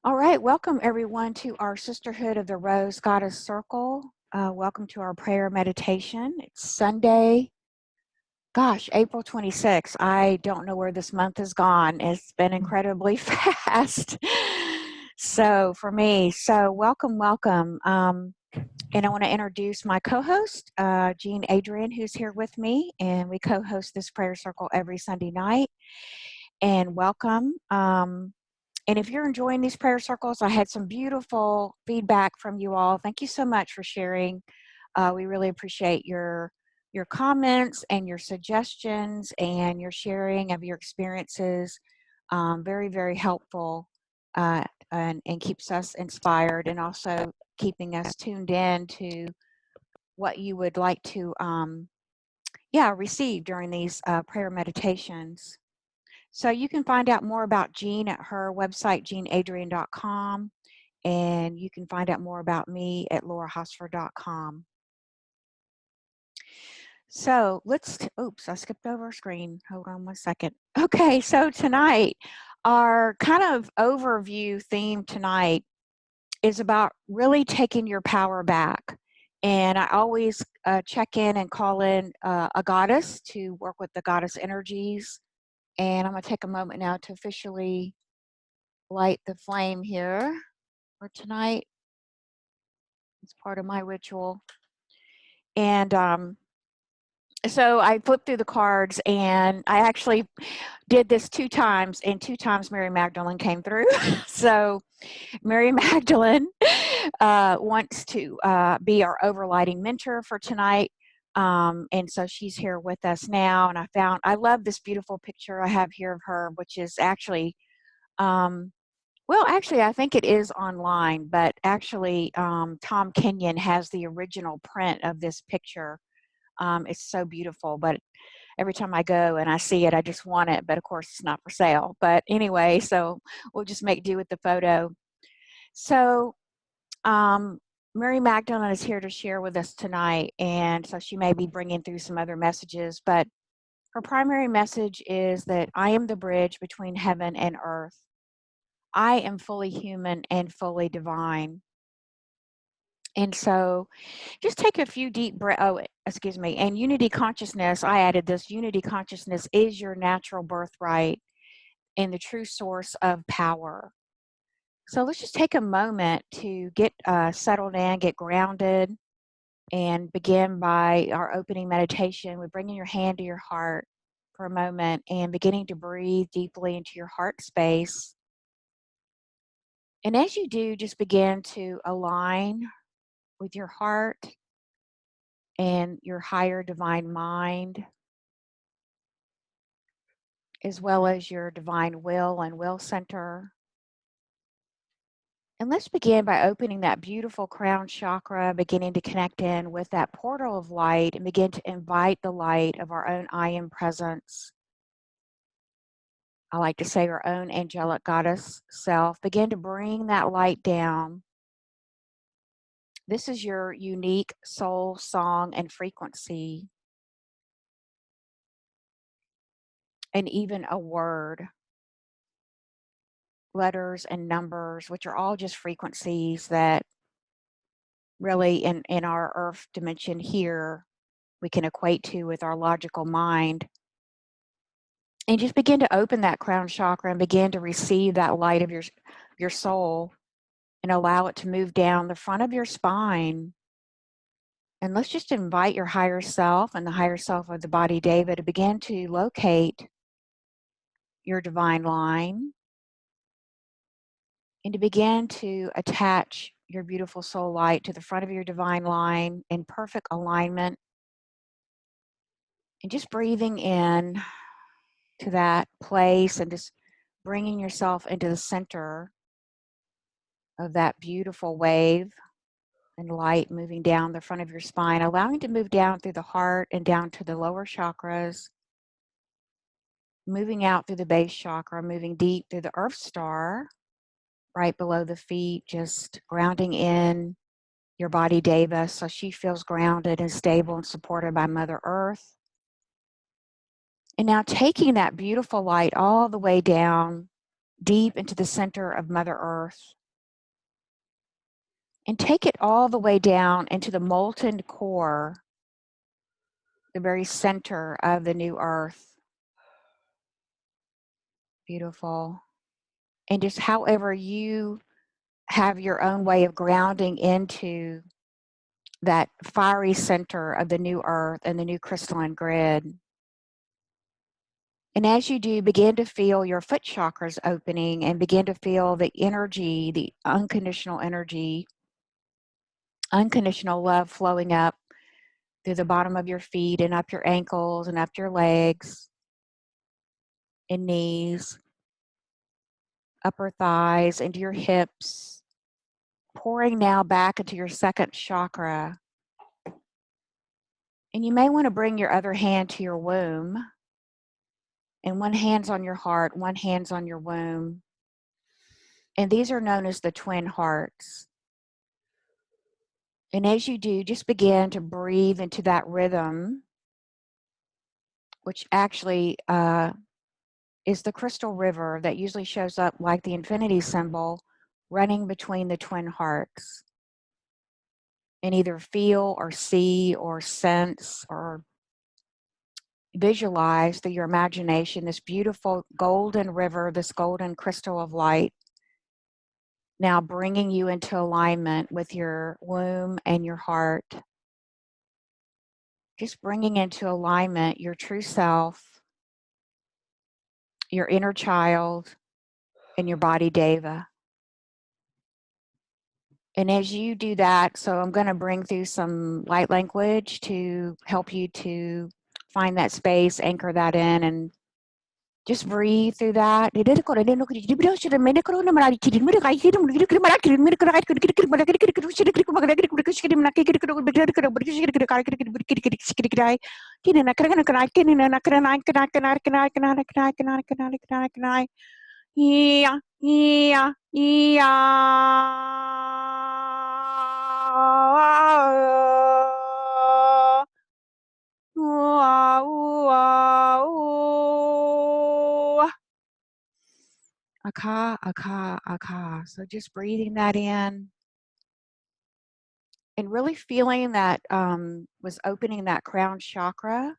All right, welcome everyone to our Sisterhood of the Rose Goddess Circle. Welcome to our prayer meditation. It's Sunday, April 26th. I don't know where this month has gone. It's been incredibly fast. So for me, welcome. And I want to introduce my co-host, Jean Adrian, who's here with me, and we co-host this prayer circle every Sunday night. And welcome. And if you're enjoying these prayer circles, I had some beautiful feedback from you all. Thank you so much for sharing. We really appreciate your comments and your suggestions and your sharing of your experiences. Very, very helpful and keeps us inspired, and also keeping us tuned in to what you would like to receive during these prayer meditations. So you can find out more about Jean at her website, jeanadrian.com, and you can find out more about me at laurahosfer.com. So oops, I skipped over a screen. Hold on one second. Okay, so tonight, our kind of overview theme tonight is about really taking your power back. And I always check in and call in a goddess to work with the goddess energies. And I'm going to take a moment now to officially light the flame here for tonight. It's part of my ritual. And so I flipped through the cards, and I actually did this 2 times, and 2 times Mary Magdalene came through. So Mary Magdalene wants to be our overlighting mentor for tonight. And so she's here with us now. And I love this beautiful picture I have here of her, which is actually, I think it is online, but actually Tom Kenyon has the original print of this picture. It's so beautiful, but every time I go and I see it, I just want it. But of course, it's not for sale. But anyway, so we'll just make do with the photo. So Mary Magdalene is here to share with us tonight, and so she may be bringing through some other messages, but her primary message is that I am the bridge between heaven and earth. I am fully human and fully divine. And so just take a few deep breaths. Oh, excuse me. And unity consciousness, I added this, unity consciousness is your natural birthright and the true source of power. So let's just take a moment to get settled in, get grounded, and begin by our opening meditation with bringing your hand to your heart for a moment and beginning to breathe deeply into your heart space. And as you do, just begin to align with your heart and your higher divine mind, as well as your divine will and will center. And let's begin by opening that beautiful crown chakra, beginning to connect in with that portal of light and begin to invite the light of our own I Am presence. I like to say our own angelic goddess self. Begin to bring that light down. This is your unique soul song and frequency, and even a word, letters and numbers, which are all just frequencies that really in our earth dimension here we can equate to with our logical mind. And just begin to open that crown chakra and begin to receive that light of your soul and allow it to move down the front of your spine. And let's just invite your higher self and the higher self of the body David to begin to locate your divine line and to begin to attach your beautiful soul light to the front of your divine line in perfect alignment. And just breathing in to that place and just bringing yourself into the center of that beautiful wave and light moving down the front of your spine, allowing it to move down through the heart and down to the lower chakras, moving out through the base chakra, moving deep through the earth star, right below the feet, just grounding in your body Deva so she feels grounded and stable and supported by Mother Earth. And now taking that beautiful light all the way down deep into the center of Mother Earth. And take it all the way down into the molten core, the very center of the new earth. Beautiful. And just however you have your own way of grounding into that fiery center of the new earth and the new crystalline grid. And as you do, begin to feel your foot chakras opening and begin to feel the energy, the unconditional energy, unconditional love flowing up through the bottom of your feet and up your ankles and up your legs and knees, upper thighs, into your hips, pouring now back into your second chakra. And you may want to bring your other hand to your womb, and one hand's on your heart, one hand's on your womb. And these are known as the twin hearts. And as you do, just begin to breathe into that rhythm, which actually is the crystal river that usually shows up like the infinity symbol running between the twin hearts. And either feel or see or sense or visualize through your imagination this beautiful golden river, this golden crystal of light, now bringing you into alignment with your womb and your heart. Just bringing into alignment your true self, your inner child, and your body deva. And as you do that, so I'm going to bring through some light language to help you to find that space, anchor that in, and just breathe through that. Yeah, yeah, yeah. Ooh, ah, ooh, ah, ooh. Aka, aka, aka. So just breathing that in and really feeling that was opening that crown chakra.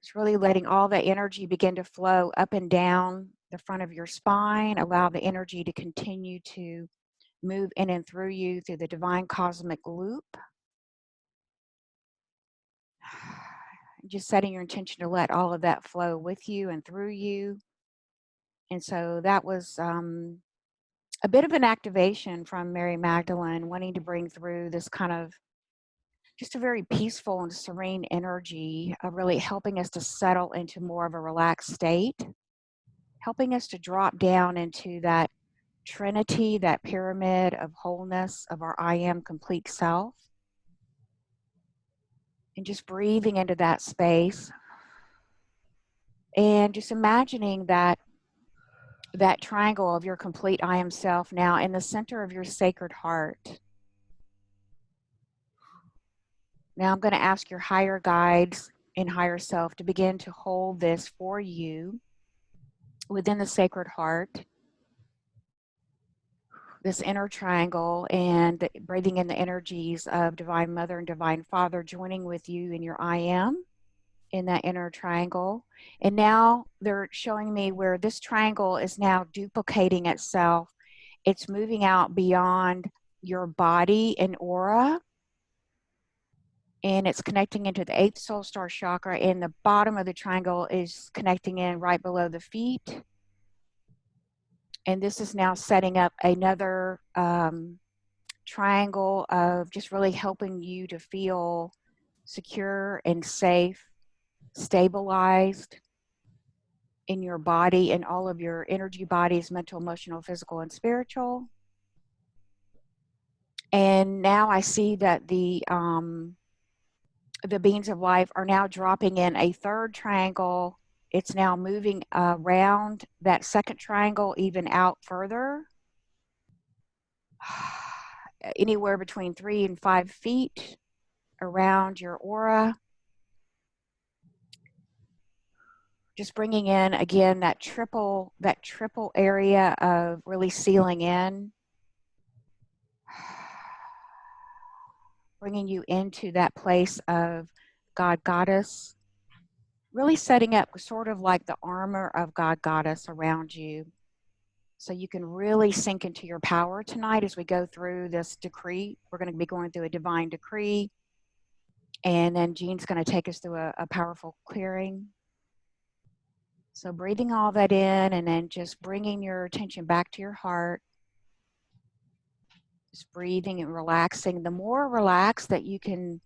It's really letting all the energy begin to flow up and down the front of your spine. Allow the energy to continue to move in and through you through the divine cosmic loop. Just setting your intention to let all of that flow with you and through you. And so that was a bit of an activation from Mary Magdalene, wanting to bring through this kind of just a very peaceful and serene energy, really helping us to settle into more of a relaxed state, helping us to drop down into that trinity, that pyramid of wholeness of our I am complete self. And just breathing into that space and just imagining that triangle of your complete I am self now in the center of your sacred heart. Now I'm going to ask your higher guides and higher self to begin to hold this for you within the sacred heart, this inner triangle, and breathing in the energies of Divine Mother and Divine Father, joining with you in your I am in that inner triangle. And now they're showing me where this triangle is now duplicating itself. It's moving out beyond your body and aura, and it's connecting into the 8th soul star chakra, and the bottom of the triangle is connecting in right below the feet. And this is now setting up another triangle of just really helping you to feel secure and safe, stabilized in your body and all of your energy bodies, mental, emotional, physical, and spiritual. And now I see that the beings of life are now dropping in a third triangle. It's now moving around that second triangle even out further, anywhere between 3 and 5 feet around your aura. Just bringing in again that triple area of really sealing in, bringing you into that place of God Goddess, really setting up sort of like the armor of God Goddess around you, so you can really sink into your power tonight as we go through this decree. We're going to be going through a divine decree, and then Jean's going to take us through a powerful clearing. So breathing all that in, and then just bringing your attention back to your heart. Just breathing and relaxing. The more relaxed that you can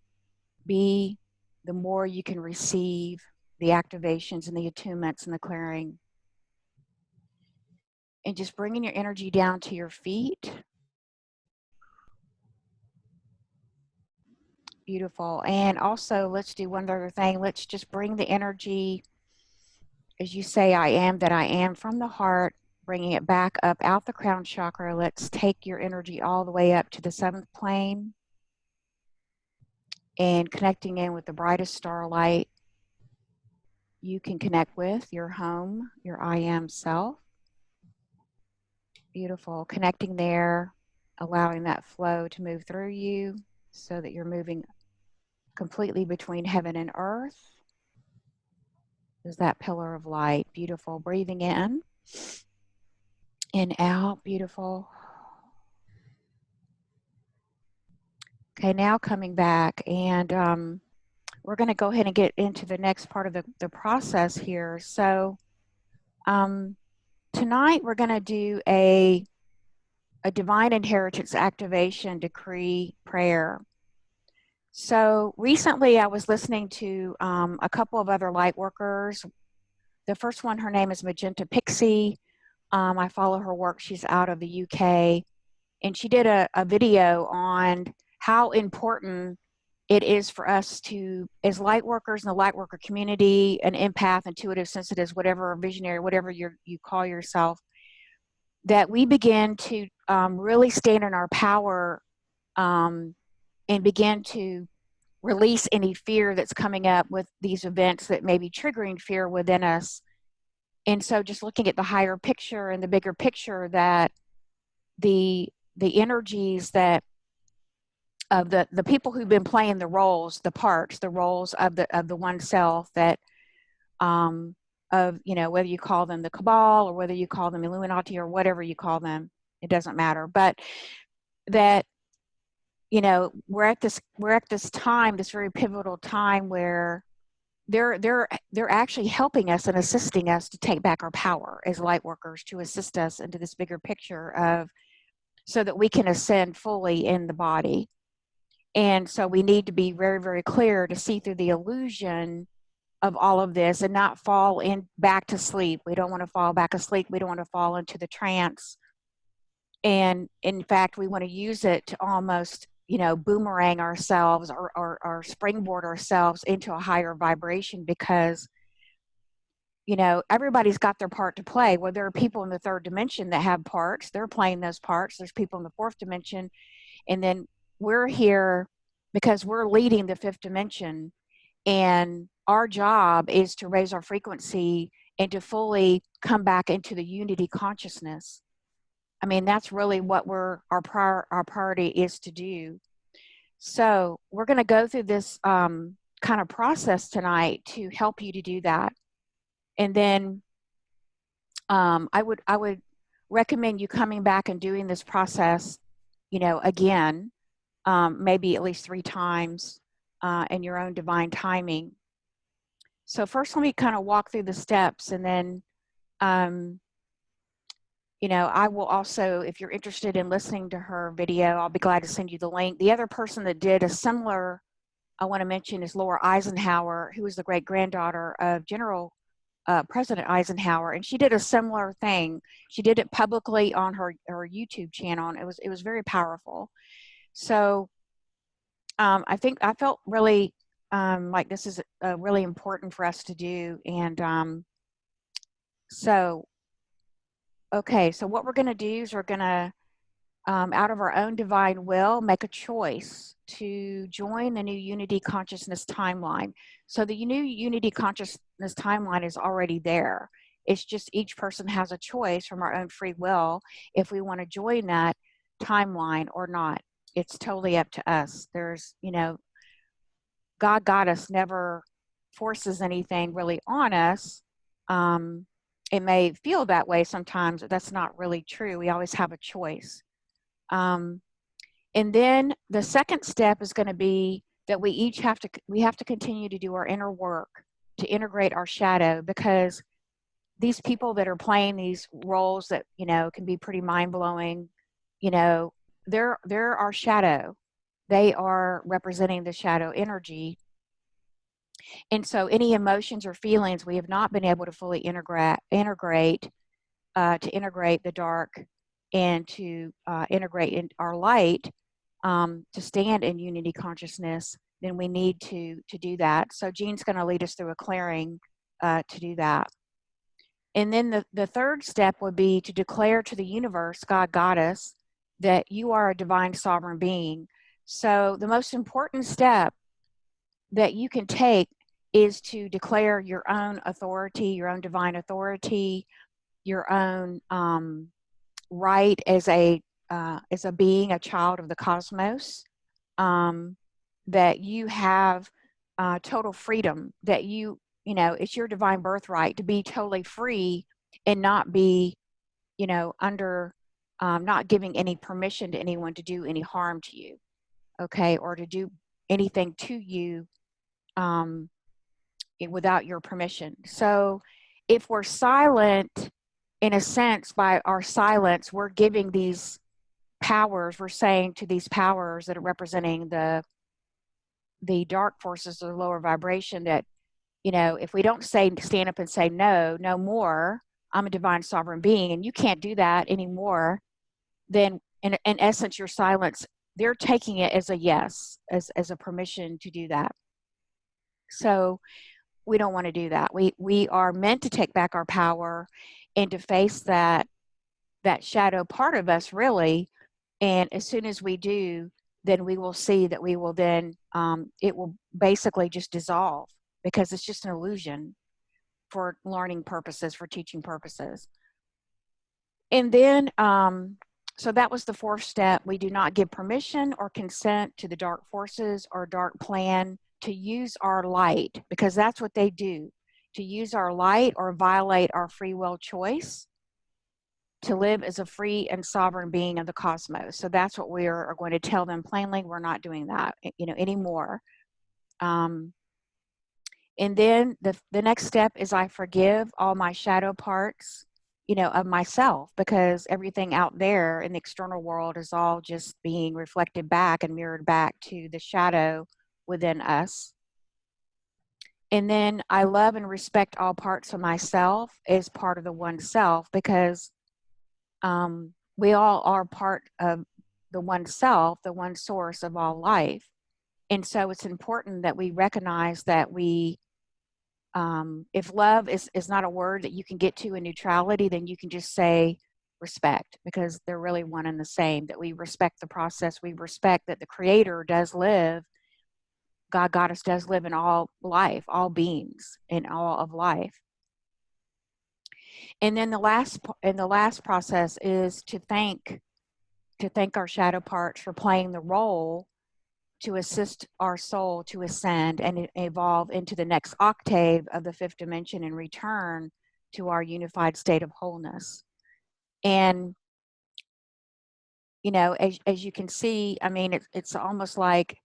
be, the more you can receive the activations and the attunements and the clearing. And just bringing your energy down to your feet. Beautiful. And also, let's do one other thing. Let's just bring the energy, as you say, I am that I am, from the heart, bringing it back up out the crown chakra. Let's take your energy all the way up to the 7th plane and connecting in with the brightest starlight you can connect with, your home, your I am self. Beautiful. Connecting there, allowing that flow to move through you so that you're moving completely between heaven and earth. There's that pillar of light. Beautiful. Breathing in and out. Beautiful. Okay, now coming back, and we're going to go ahead and get into the next part of the process here. So tonight we're going to do a divine inheritance activation decree prayer. So recently I was listening to a couple of other light workers. The first one, her name is Magenta Pixie. I follow her work. She's out of the UK. And she did a video on how important it is for us to, as light workers in the light worker community, an empath, intuitive, sensitive, whatever, visionary, whatever you call yourself, that we begin to really stand in our power and begin to release any fear that's coming up with these events that may be triggering fear within us. And so just looking at the higher picture and the bigger picture, that the energies that of the people who've been playing the roles, the parts, the roles of the one self, that of, you know, whether you call them the cabal or whether you call them Illuminati or whatever you call them, it doesn't matter. But that, you know, we're at this time, this very pivotal time, where they're actually helping us and assisting us to take back our power as light workers, to assist us into this bigger picture of, so that we can ascend fully in the body. And so we need to be very, very clear to see through the illusion of all of this and not fall in back to sleep. We don't want to fall back asleep. We don't want to fall into the trance. And in fact, we want to use it to almost, you know, boomerang ourselves or springboard ourselves into a higher vibration, because, you know, everybody's got their part to play. Well, there are people in the 3rd dimension that have parts. They're playing those parts. There's people in the 4th dimension. And then we're here because we're leading the 5th dimension. And our job is to raise our frequency and to fully come back into the unity consciousness. I mean, that's really what our priority is to do. So we're going to go through this kind of process tonight to help you to do that. And then I would recommend you coming back and doing this process, you know, again, maybe at least 3 times in your own divine timing. So first, let me kind of walk through the steps, and then, you know, I will also, if you're interested in listening to her video, I'll be glad to send you the link. The other person that did a similar, I want to mention, is Laura Eisenhower, who was the great-granddaughter of General President Eisenhower, and she did a similar thing. She did it publicly on her YouTube channel, and it was very powerful. So I felt really like this is really important for us to do. And so, okay, so what we're going to do is we're going to out of our own divine will, make a choice to join the new unity consciousness timeline. So the new unity consciousness timeline is already there. It's just each person has a choice from our own free will if we want to join that timeline or not. It's totally up to us. There's, God Goddess never forces anything really on us. It may feel that way sometimes, but that's not really true. We always have a choice. And then the second step is going to be that we have to continue to do our inner work to integrate our shadow, because these people that are playing these roles that, can be pretty mind-blowing, they're our shadow. They are representing the shadow energy. And so any emotions or feelings we have not been able to fully integrate the dark and to integrate in our light, to stand in unity consciousness, then we need to do that. So Jean's going to lead us through a clearing to do that. And then the third step would be to declare to the universe, God, Goddess, that you are a divine sovereign being. So the most important step that you can take is to declare your own authority, your own divine authority, your own right as a being, a child of the cosmos, that you have total freedom, that it's your divine birthright to be totally free and not be, under, not giving any permission to anyone to do any harm to you, okay, or to do anything to you without your permission. So if we're silent, in a sense, by our silence, we're giving these powers, we're saying to these powers that are representing the dark forces or the lower vibration that, if we don't stand up and say, no more, I'm a divine sovereign being, and you can't do that anymore, then in essence, your silence, they're taking it as a yes, as a permission to do that. So we don't want to do that. We are meant to take back our power and to face that shadow part of us, really. And as soon as we do, then we will see that we will then, it will basically just dissolve, because it's just an illusion for learning purposes, for teaching purposes. And then, so that was the fourth step. We do not give permission or consent to the dark forces or dark plan to use our light, because that's what they do, to use our light or violate our free will choice to live as a free and sovereign being of the cosmos. So that's what we are going to tell them plainly. We're not doing that, anymore. And then the next step is I forgive all my shadow parts, of myself, because everything out there in the external world is all just being reflected back and mirrored back to the shadow within us. And then I love and respect all parts of myself as part of the one self, because we all are part of the one self, the one source of all life. And so it's important that we recognize that if love is not a word that you can get to in neutrality, then you can just say respect, because they're really one and the same, that we respect the process. We respect that the Creator does live, God, Goddess does live in all life, all beings, in all of life. And then the last process is to thank our shadow parts for playing the role to assist our soul to ascend and evolve into the next octave of the fifth dimension and return to our unified state of wholeness. And, as you can see, I mean, it's almost like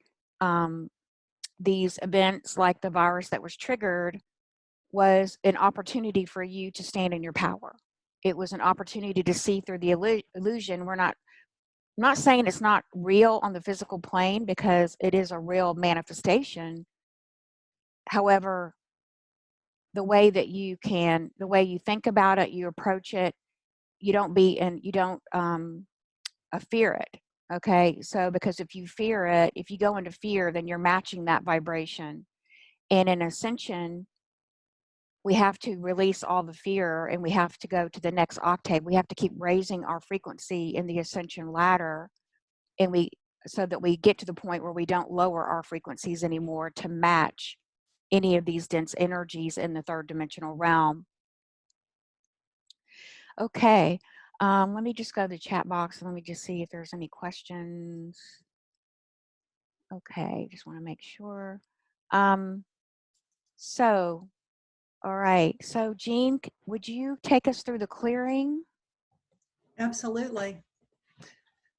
these events, like the virus that was triggered, was an opportunity for you to stand in your power. It was an opportunity to see through the illusion. I'm not saying it's not real on the physical plane, because it is a real manifestation. However, the way you think about it, you approach it, you don't fear it. Okay. So, because if you fear it, if you go into fear, then you're matching that vibration. And in Ascension, we have to release all the fear, and we have to go to the next octave. We have to keep raising our frequency in the ascension ladder, and so that we get to the point where we don't lower our frequencies anymore to match any of these dense energies in the third dimensional realm. Okay, let me just go to the chat box and let me just see if there's any questions. Okay, just want to make sure. So, all right. So, Jean, would you take us through the clearing? Absolutely.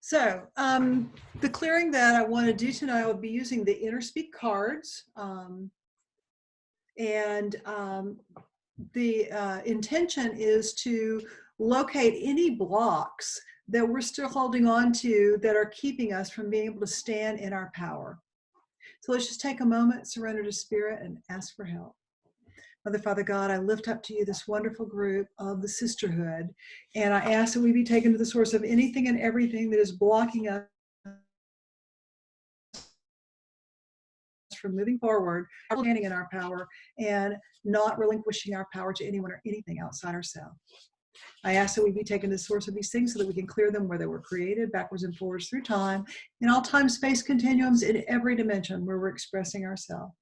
So, the clearing that I want to do tonight, I will be using the Inner Speak cards. The intention is to locate any blocks that we're still holding on to that are keeping us from being able to stand in our power. So let's just take a moment, surrender to Spirit, and ask for help. Mother, Father God, I lift up to you this wonderful group of the sisterhood, and I ask that we be taken to the source of anything and everything that is blocking us from moving forward, standing in our power, and not relinquishing our power to anyone or anything outside ourselves. I ask that we be taken to the source of these things so that we can clear them where they were created, backwards and forwards through time, in all time-space continuums, in every dimension where we're expressing ourselves.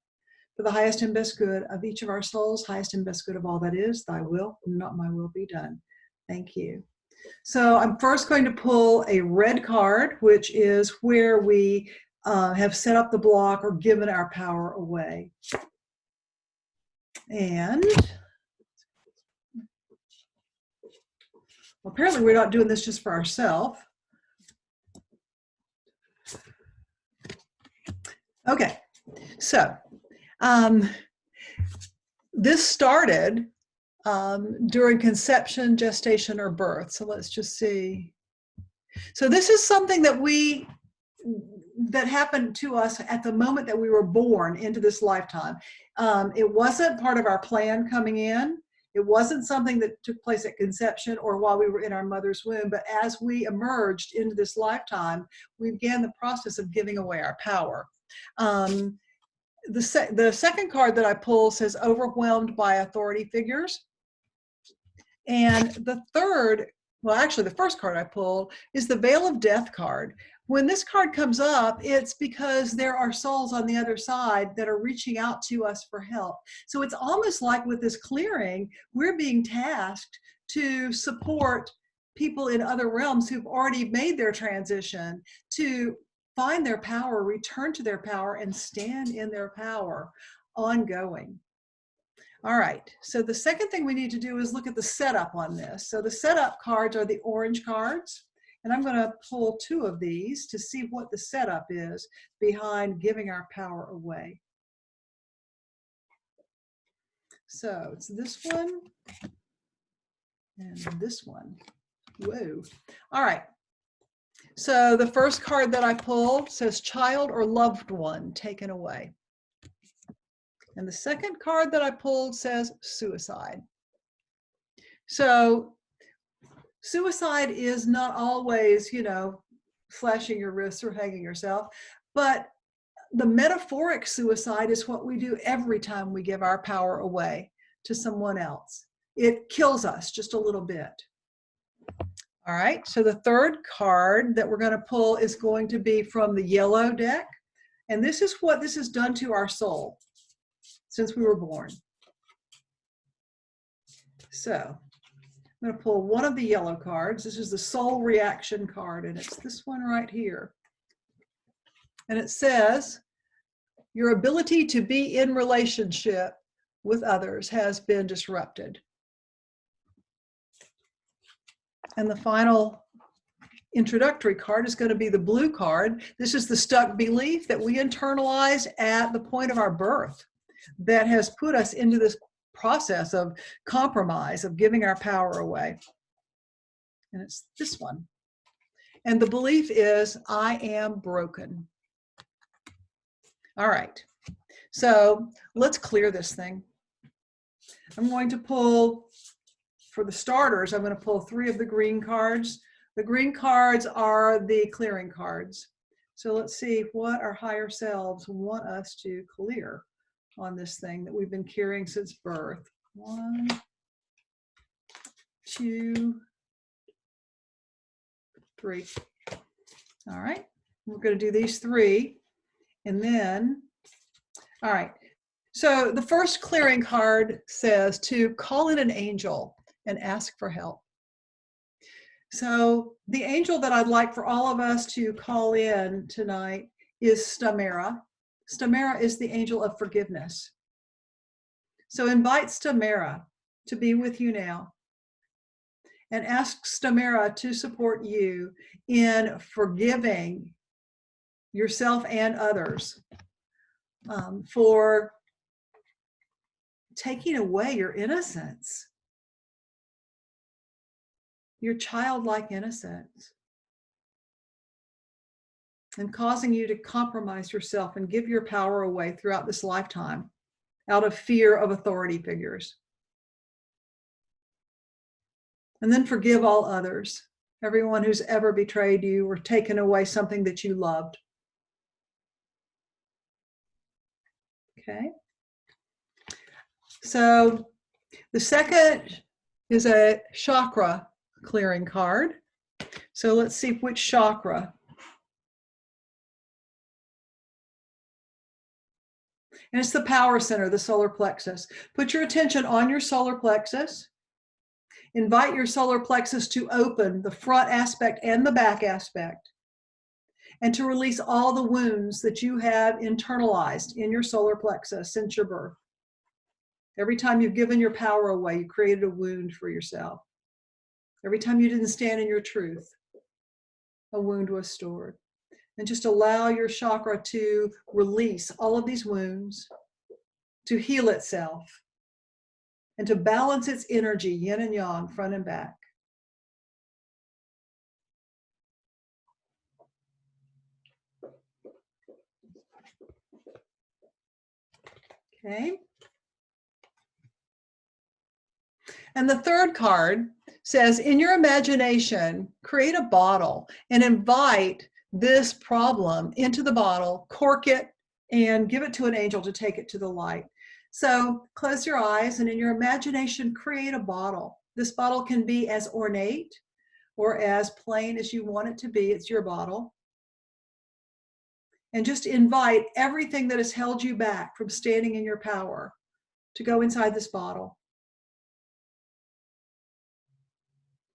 For the highest and best good of each of our souls, highest and best good of all that is, thy will, not my will, be done. Thank you. So I'm first going to pull a red card, which is where we have set up the block or given our power away. And apparently we're not doing this just for ourselves. Okay, so this started during conception, gestation, or birth. So let's just see. So this is something that happened to us at the moment that we were born into this lifetime. It wasn't part of our plan coming in. It wasn't something that took place at conception or while we were in our mother's womb, but as we emerged into this lifetime, we began the process of giving away our power. The second card that I pull says overwhelmed by authority figures. And the third, well, actually the first card I pulled is the Veil of Death card. When this card comes up, it's because there are souls on the other side that are reaching out to us for help. So it's almost like with this clearing, we're being tasked to support people in other realms who've already made their transition to find their power, return to their power, and stand in their power ongoing. All right, so the second thing we need to do is look at the setup on this. So the setup cards are the orange cards, and I'm going to pull two of these to see what the setup is behind giving our power away. So it's this one and this one. Whoa. All right. So the first card that I pulled says child or loved one taken away. And the second card that I pulled says suicide. So suicide is not always, slashing your wrists or hanging yourself, but the metaphoric suicide is what we do every time we give our power away to someone else. It kills us just a little bit. All right, so the third card that we're going to pull is going to be from the yellow deck. And this is what this has done to our soul since we were born. So I'm going to pull one of the yellow cards. This is the soul reaction card, and it's this one right here. And it says, your ability to be in relationship with others has been disrupted. And the final introductory card is going to be the blue card. This is the stuck belief that we internalized at the point of our birth that has put us into this process of compromise, of giving our power away. And it's this one. And the belief is, I am broken. All right. So let's clear this thing. I'm going to pull, for the starters, I'm going to pull 3 of the green cards. The green cards are the clearing cards. So let's see what our higher selves want us to clear on this thing that we've been carrying since birth. 1, 2, 3. All right. We're going to do these 3. And then, all right. So the first clearing card says to call in an angel and ask for help. So the angel that I'd like for all of us to call in tonight is Stamera. Stamera is the angel of forgiveness. So invite Stamera to be with you now and ask Stamera to support you in forgiving yourself and others for taking away your innocence, your childlike innocence, and causing you to compromise yourself and give your power away throughout this lifetime out of fear of authority figures. And then forgive all others, everyone who's ever betrayed you or taken away something that you loved. Okay. So the second is a chakra clearing card. So let's see which chakra. And it's the power center, the solar plexus. Put your attention on your solar plexus. Invite your solar plexus to open the front aspect and the back aspect, and to release all the wounds that you have internalized in your solar plexus since your birth. Every time you've given your power away, you created a wound for yourself. Every time you didn't stand in your truth, a wound was stored. And just allow your chakra to release all of these wounds, to heal itself, and to balance its energy, yin and yang, front and back. Okay. And the third card says, in your imagination, create a bottle and invite this problem into the bottle, cork it, and give it to an angel to take it to the light. So close your eyes and in your imagination, create a bottle. This bottle can be as ornate or as plain as you want it to be. It's your bottle. And just invite everything that has held you back from standing in your power to go inside this bottle.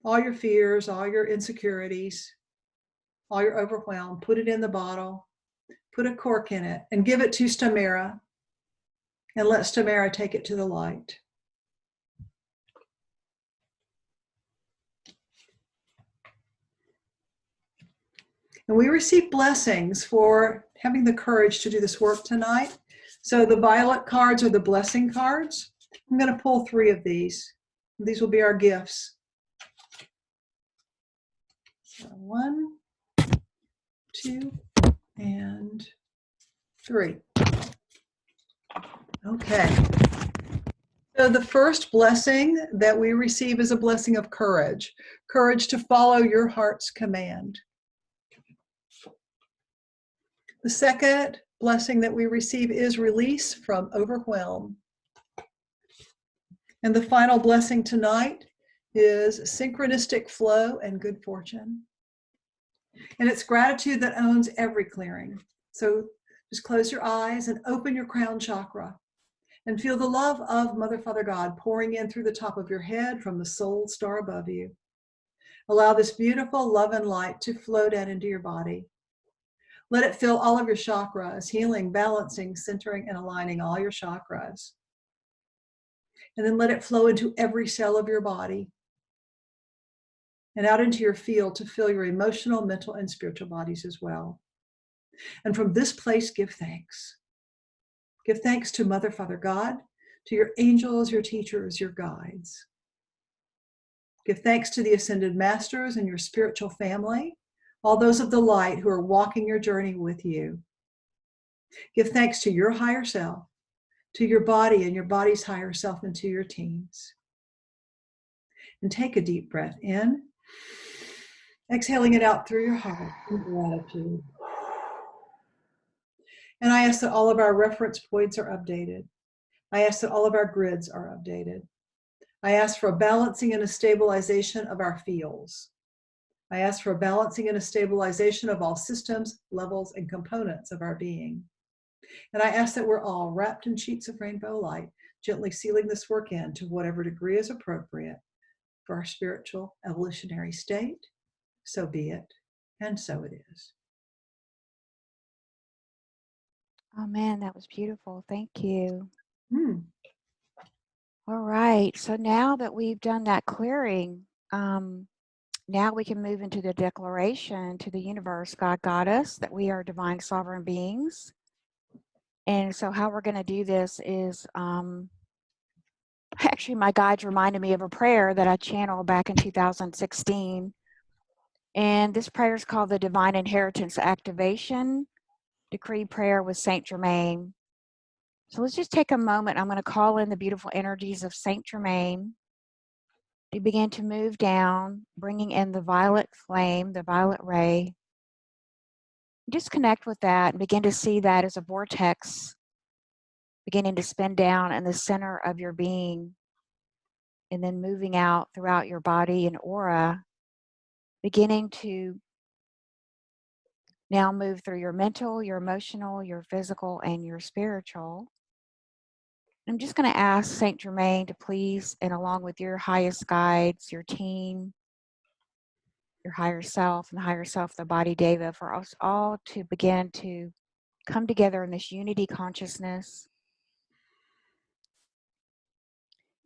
All your fears, all your insecurities, all your overwhelm, put it in the bottle, put a cork in it, and give it to Stamera, and let Stamera take it to the light. And we receive blessings for having the courage to do this work tonight. So the violet cards are the blessing cards. I'm going to pull 3 of these. These will be our gifts. So 1, 2, and 3. Okay. So the first blessing that we receive is a blessing of courage. Courage to follow your heart's command. The second blessing that we receive is release from overwhelm. And the final blessing tonight is synchronistic flow and good fortune. And it's gratitude that owns every clearing. So just close your eyes and open your crown chakra and feel the love of Mother, Father, God pouring in through the top of your head from the soul star above you. Allow this beautiful love and light to flow down into your body. Let it fill all of your chakras, healing, balancing, centering, and aligning all your chakras. And then let it flow into every cell of your body and out into your field to fill your emotional, mental, and spiritual bodies as well. And from this place, give thanks. Give thanks to Mother, Father, God, to your angels, your teachers, your guides. Give thanks to the ascended masters and your spiritual family, all those of the light who are walking your journey with you. Give thanks to your higher self, to your body and your body's higher self, and to your teams. And take a deep breath in, exhaling it out through your heart in gratitude. And I ask that all of our reference points are updated. I ask that all of our grids are updated. I ask for a balancing and a stabilization of our fields. I ask for a balancing and a stabilization of all systems, levels, and components of our being. And I ask that we're all wrapped in sheets of rainbow light, gently sealing this work in to whatever degree is appropriate for our spiritual evolutionary state. So be it, and so it is. Oh man, that was beautiful. Thank you. Hmm. All right. So now that we've done that clearing, now we can move into the declaration to the universe, God Goddess, that we are divine sovereign beings. And so how we're going to do this is, actually my guides reminded me of a prayer that I channeled back in 2016. And this prayer is called the Divine Inheritance Activation Decree Prayer with Saint Germain. So let's just take a moment. I'm going to call in the beautiful energies of Saint Germain. You begin to move down, bringing in the violet flame, the violet ray. Just connect with that and begin to see that as a vortex beginning to spin down in the center of your being and then moving out throughout your body and aura, beginning to now move through your mental, your emotional, your physical, and your spiritual. I'm just going to ask Saint Germain to please, and along with your highest guides, your team, your higher self, and the higher self, the body Deva, for us all to begin to come together in this unity consciousness.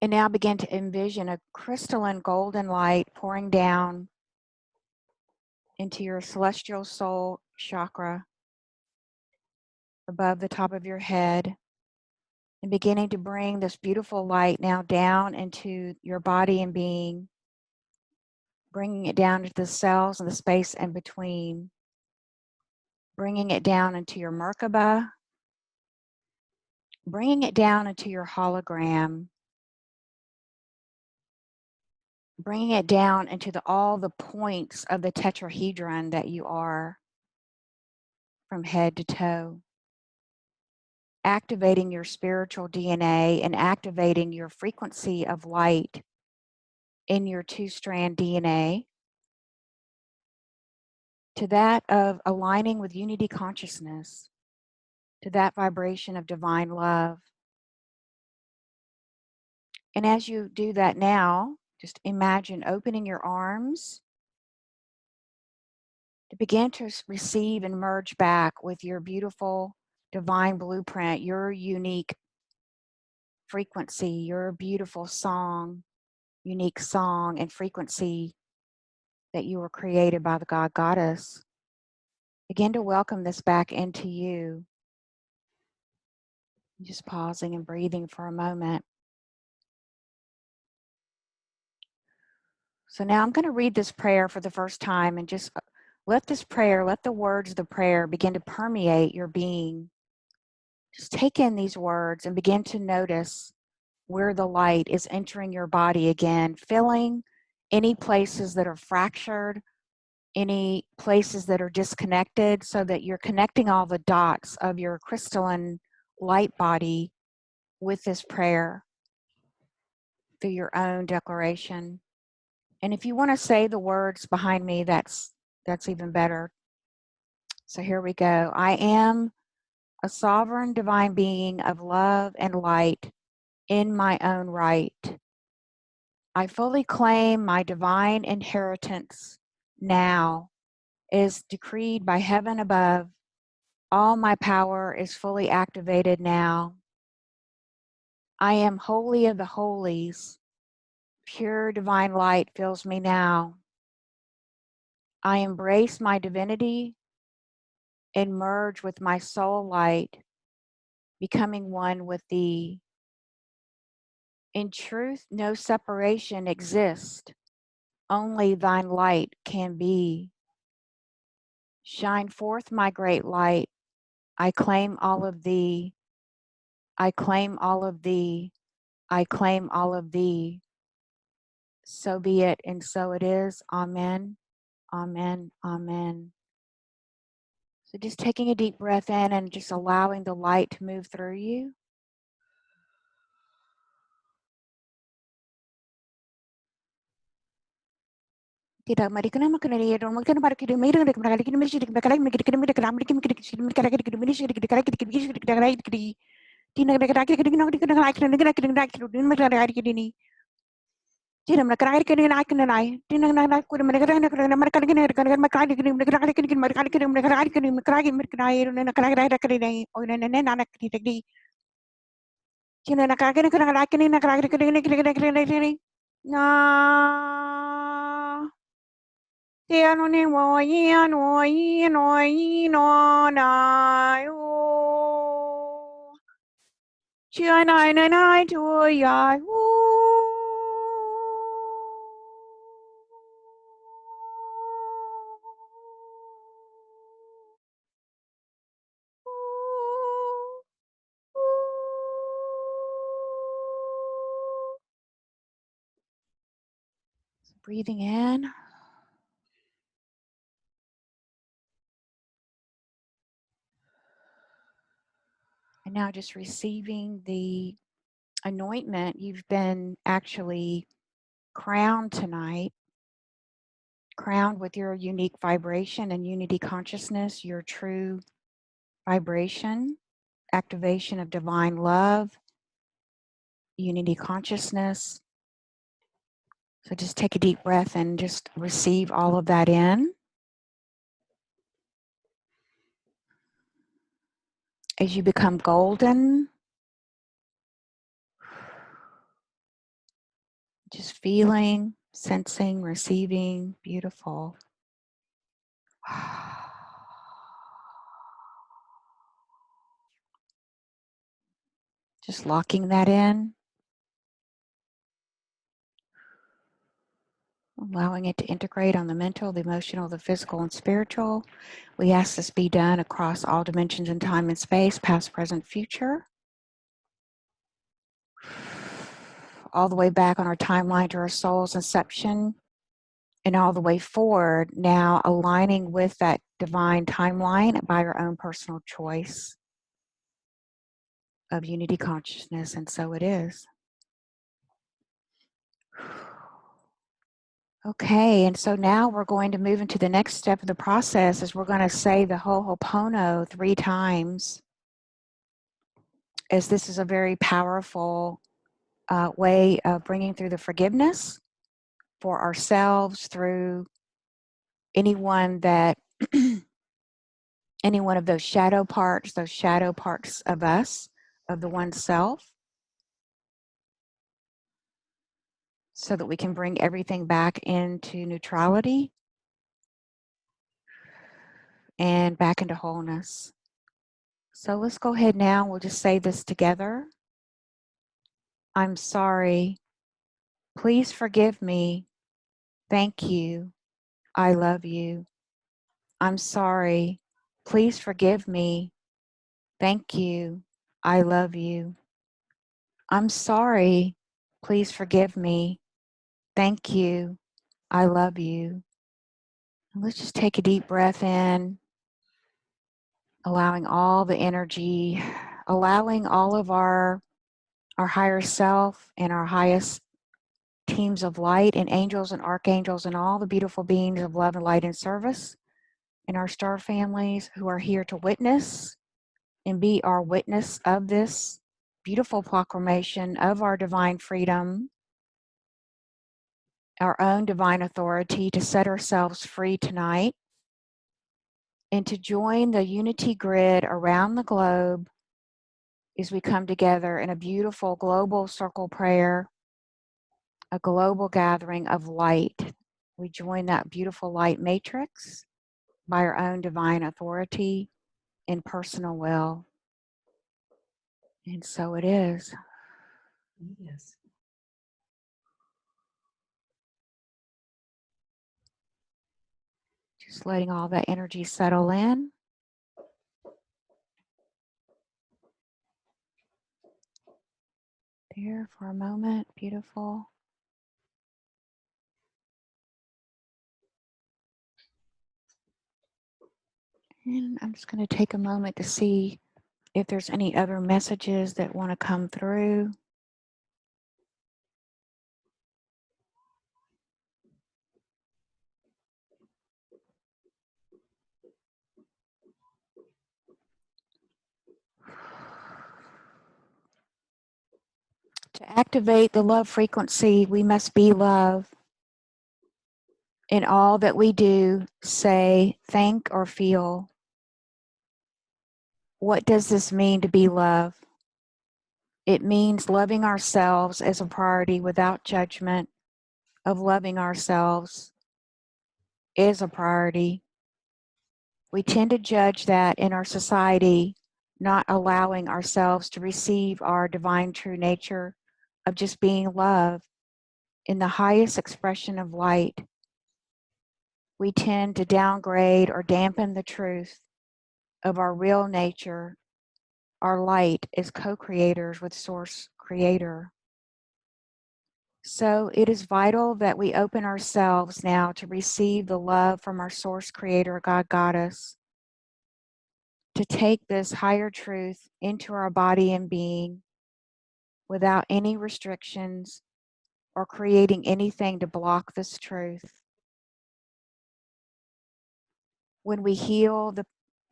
And now begin to envision a crystalline golden light pouring down into your celestial soul chakra above the top of your head, and beginning to bring this beautiful light now down into your body and being, bringing it down into the cells and the space in between, bringing it down into your Merkaba, bringing it down into your hologram, bringing it down into all the points of the tetrahedron that you are from head to toe, activating your spiritual DNA and activating your frequency of light in your two-strand DNA to that of aligning with unity consciousness, to that vibration of divine love. And as you do that now, just imagine opening your arms to begin to receive and merge back with your beautiful divine blueprint, your unique frequency, your beautiful song, unique song and frequency that you were created by the God Goddess. Begin to welcome this back into you. Just pausing and breathing for a moment. So now I'm going to read this prayer for the first time and just let this prayer, let the words of the prayer begin to permeate your being. Just take in these words and begin to notice where the light is entering your body again, filling any places that are fractured, any places that are disconnected, so that you're connecting all the dots of your crystalline light body with this prayer through your own declaration. And if you want to say the words behind me, that's even better. So here we go. I am a sovereign divine being of love and light in my own right. I fully claim my divine inheritance now. Is decreed by heaven above. All my power is fully activated now. I am holy of the holies. Pure divine light fills me now. I embrace my divinity and merge with my soul light, becoming one with thee. In truth, no separation exists. Only thine light can be. Shine forth my great light. I claim all of thee. I claim all of thee. I claim all of thee. So be it, and so it is. Amen. Amen. Amen. So just taking a deep breath in and just allowing the light to move through you. Tidak marikan makan dari orang makan pada kita mira kita makan kita mesti kita makan kita kita kita makan kita kita kita makan kita mesti kita kita kita kita kita kita tidak kita kita kita kita kita kita kita kita ini tidak mereka kita kita naik kita naik tidak naik kita mereka kita kita mereka kita kita kita mereka kita kita mereka kita kita mereka kita mereka kita kita mereka kita mereka naik dan mereka kita kita ini oh ini anak kita ini tidak nak kita kita naik kita nak kita kita kita kita kita ini nah Tiano ni mo yiano yino yino na yo. Chia nai nai nai to ya wu. Breathing in. And now just receiving the anointment. You've been actually crowned tonight, crowned with your unique vibration and unity consciousness, your true vibration, activation of divine love, unity consciousness. So just take a deep breath and just receive all of that in. As you become golden, just feeling, sensing, receiving, beautiful. Just locking that in. Allowing it to integrate on the mental, the emotional, the physical, and spiritual. We ask this be done across all dimensions in time and space, past, present, future. All the way back on our timeline to our soul's inception and all the way forward, now aligning with that divine timeline by your own personal choice of unity consciousness, and so it is. Okay, and so now we're going to move into the next step of the process is we're going to say the Ho'oponopono 3 times, as this is a very powerful way of bringing through the forgiveness for ourselves through anyone that, any one of those shadow parts of us, of the one self, so that we can bring everything back into neutrality and back into wholeness. So let's go ahead now. We'll just say this together. I'm sorry. Please forgive me. Thank you. I love you. I'm sorry. Please forgive me. Thank you. I love you. I'm sorry. Please forgive me. Thank you. I love you. And let's just take a deep breath in, allowing all the energy, allowing all of our higher self and our highest teams of light and angels and archangels and all the beautiful beings of love and light and service and our star families who are here to witness and be our witness of this beautiful proclamation of our divine freedom, our own divine authority to set ourselves free tonight and to join the unity grid around the globe as we come together in a beautiful global circle prayer, a global gathering of light. We join that beautiful light matrix by our own divine authority and personal will. And so it is. Yes. Just letting all that energy settle in. There for a moment. Beautiful. And I'm just going to take a moment to see if there's any other messages that want to come through. To activate the love frequency, we must be love. In all that we do, say, think, or feel. What does this mean to be love? It means loving ourselves as a priority without judgment of loving ourselves is a priority. We tend to judge that in our society, not allowing ourselves to receive our divine true nature of just being love in the highest expression of light. We tend to downgrade or dampen the truth of our real nature, our light as co-creators with Source Creator. So it is vital that we open ourselves now to receive the love from our Source Creator, God Goddess, to take this higher truth into our body and being without any restrictions or creating anything to block this truth. When we heal the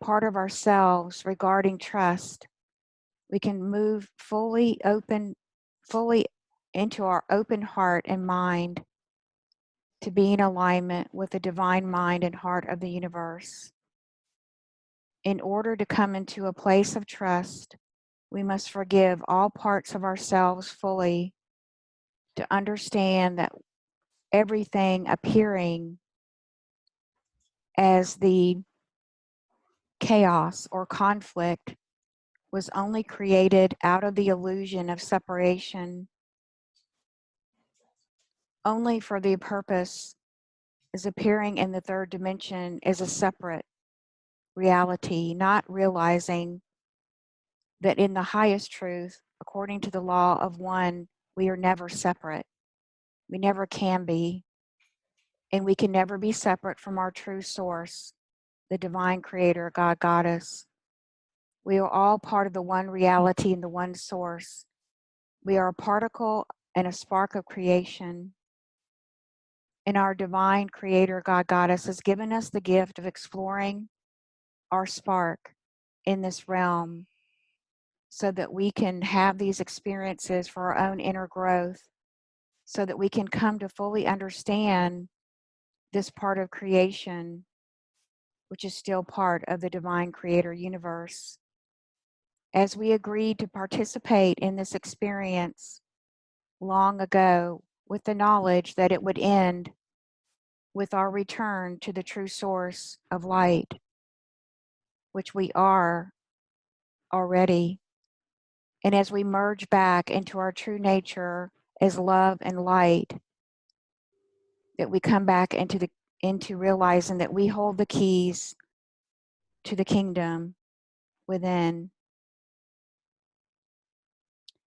part of ourselves regarding trust, we can move fully into our open heart and mind to be in alignment with the divine mind and heart of the universe. In order to come into a place of trust, we must forgive all parts of ourselves fully to understand that everything appearing as the chaos or conflict was only created out of the illusion of separation, only for the purpose is appearing in the third dimension as a separate reality, not realizing that in the highest truth, according to the law of one, we are never separate. We never can be, and we can never be separate from our true source, the divine creator, God Goddess. We are all part of the one reality and the one source. We are a particle and a spark of creation. And our divine creator, God Goddess, has given us the gift of exploring our spark in this realm so that we can have these experiences for our own inner growth, so that we can come to fully understand this part of creation, which is still part of the divine creator universe. As we agreed to participate in this experience long ago with the knowledge that it would end with our return to the true source of light, which we are already. And as we merge back into our true nature as love and light, that we come back into realizing that we hold the keys to the kingdom within,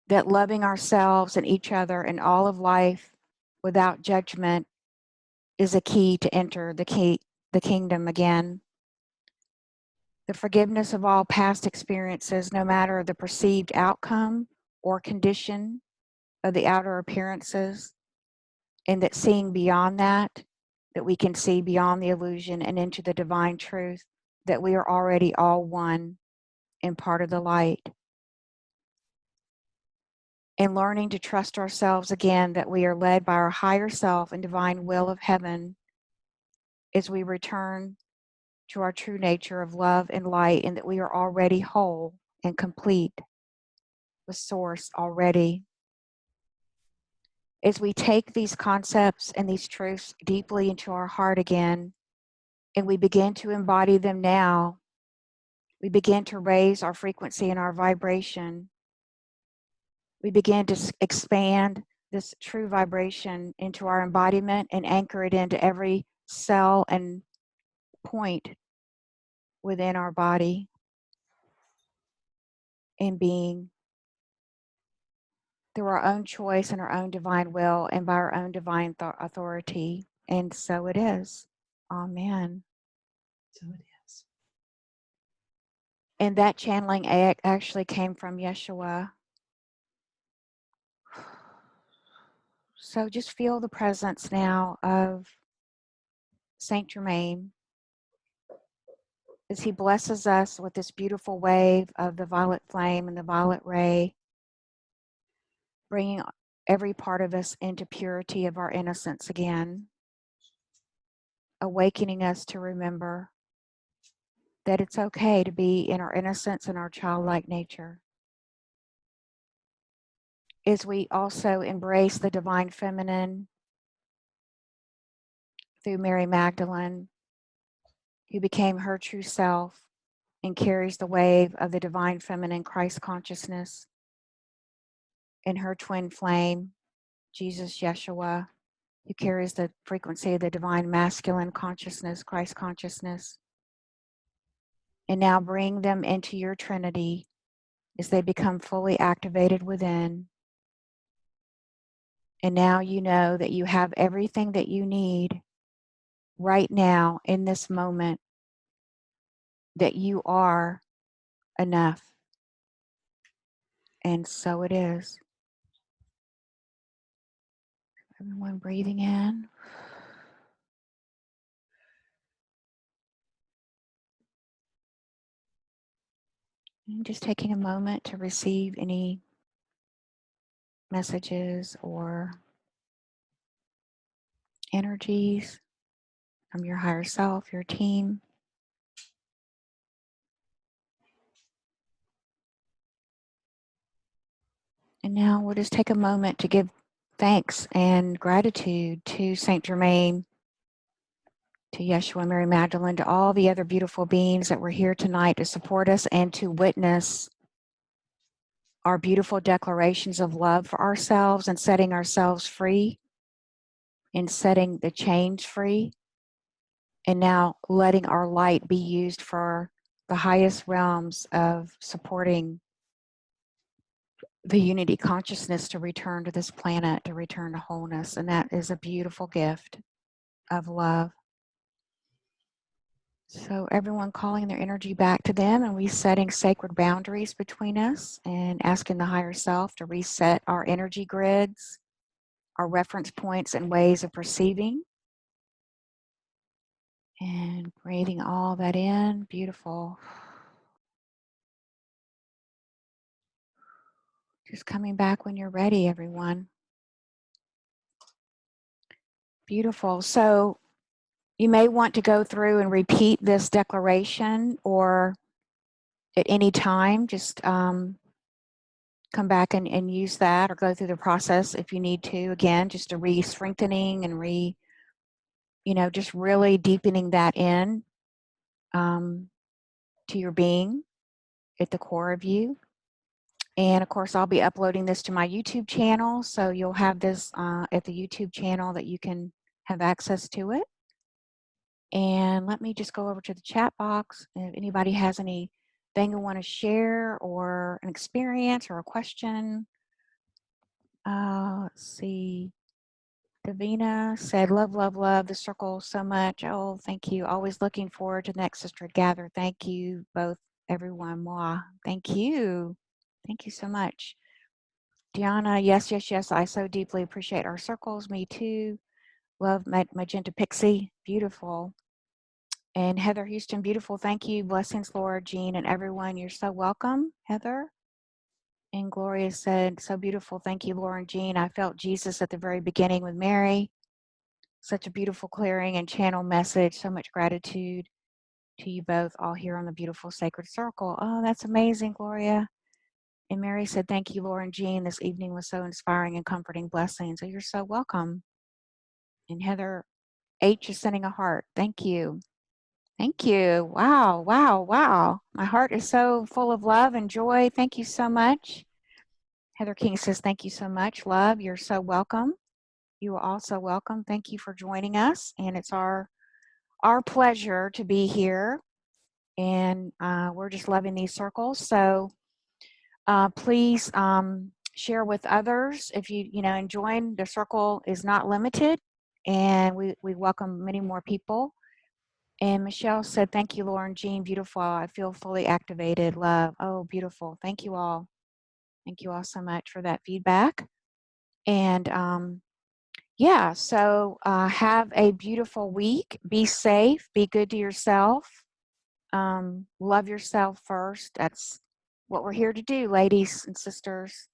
that loving ourselves and each other and all of life without judgment is a key to enter the kingdom again. The forgiveness of all past experiences, no matter the perceived outcome or condition of the outer appearances, and that seeing beyond that we can see beyond the illusion and into the divine truth, that we are already all one and part of the light. And learning to trust ourselves again, that we are led by our higher self and divine will of heaven as we return to our true nature of love and light, and that we are already whole and complete with Source already. As we take these concepts and these truths deeply into our heart again, and we begin to embody them now, we begin to raise our frequency and our vibration. We begin to expand this true vibration into our embodiment and anchor it into every cell and point within our body and being, through our own choice and our own divine will and by our own divine authority. And so it is. Amen. So it is. And that channeling actually came from Yeshua. So just feel the presence now of Saint Germain as he blesses us with this beautiful wave of the violet flame and the violet ray, bringing every part of us into purity of our innocence again, awakening us to remember that it's okay to be in our innocence and our childlike nature. As we also embrace the divine feminine through Mary Magdalene, who became her true self and carries the wave of the divine feminine Christ consciousness in her twin flame, Jesus Yeshua, who carries the frequency of the divine masculine consciousness, Christ consciousness. And now bring them into your Trinity as they become fully activated within. And now you know that you have everything that you need right now in this moment, that you are enough. And so it is. Everyone breathing in. And just taking a moment to receive any messages or energies from your higher self, your team. And now we'll just take a moment to give thanks and gratitude to Saint Germain, to Yeshua, Mary Magdalene, to all the other beautiful beings that were here tonight to support us and to witness our beautiful declarations of love for ourselves and setting ourselves free and setting the chains free. And now letting our light be used for the highest realms of supporting the unity consciousness to return to this planet, to return to wholeness. And that is a beautiful gift of love. So everyone calling their energy back to them and resetting sacred boundaries between us and asking the higher self to reset our energy grids, our reference points and ways of perceiving. And breathing all that in. Beautiful. Just coming back when you're ready, everyone. Beautiful. So you may want to go through and repeat this declaration, or at any time, just come back and use that, or go through the process if you need to, again, just a re-strengthening and just really deepening that in to your being at the core of you. And of course, I'll be uploading this to my YouTube channel, so you'll have this at the YouTube channel that you can have access to it. And let me just go over to the chat box. If anybody has anything you want to share, or an experience or a question. Let's see. Davina said, love, love, love the circle so much. Oh, thank you. Always looking forward to the next Sister Gather. Thank you both, everyone. Moi. Thank you. Thank you so much. Diana, yes, yes, yes. I so deeply appreciate our circles. Me too. Love Magenta Pixie. Beautiful. And Heather Houston, beautiful. Thank you. Blessings, Laura, Jean, and everyone. You're so welcome, Heather. And Gloria said, so beautiful. Thank you, Laura and Jean. I felt Jesus at the very beginning with Mary. Such a beautiful clearing and channel message. So much gratitude to you both, all here on the beautiful sacred circle. Oh, that's amazing, Gloria. And Mary said, thank you, Laura and Jean. This evening was so inspiring and comforting. Blessings. So you're so welcome. And Heather H is sending a heart. Thank you. Thank you. Wow, wow, wow. My heart is so full of love and joy. Thank you so much. Heather King says, thank you so much. Love, you're so welcome. You are also welcome. Thank you for joining us. And it's our pleasure to be here. And we're just loving these circles. So please share with others if you enjoying. The circle is not limited. And we welcome many more people. And Michelle said, thank you, Lauren, Jean, beautiful. I feel fully activated. Love. Oh, beautiful. Thank you all. Thank you all so much for that feedback. And yeah, so have a beautiful week. Be safe. Be good to yourself. Love yourself first. That's what we're here to do, ladies and sisters.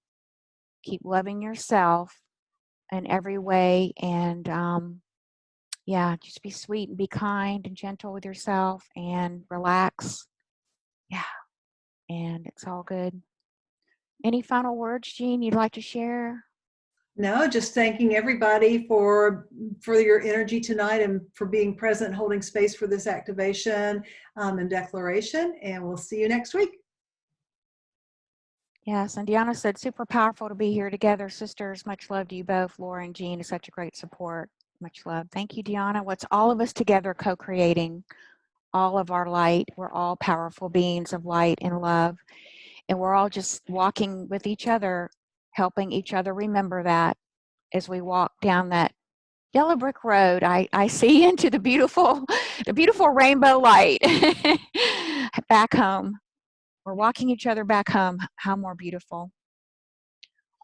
Keep loving yourself in every way. And yeah, just be sweet and be kind and gentle with yourself and relax. Yeah, and it's all good. Any final words, Jean, you'd like to share? No, just thanking everybody for your energy tonight and for being present, holding space for this activation and declaration. And we'll see you next week. Yes, and Deanna said, super powerful to be here together, sisters. Much love to you both. Laura and Jean is such a great support. Much love. Thank you, Deanna. What's all of us together co-creating all of our light? We're all powerful beings of light and love. And we're all just walking with each other, helping each other remember that as we walk down that yellow brick road. I see into the beautiful rainbow light back home. We're walking each other back home. How more beautiful.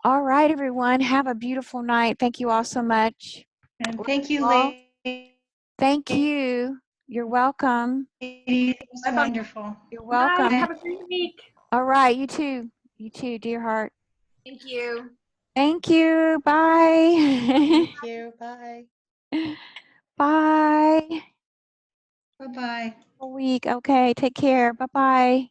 All right, everyone. Have a beautiful night. Thank you all so much. And thank you, ladies. Thank you. You're welcome. It was wonderful. You're welcome. Bye. Have a great week. All right, you too. You too, dear heart. Thank you. Thank you. Bye. Thank you. Bye. Bye. Bye-bye. A week. Okay, take care. Bye-bye.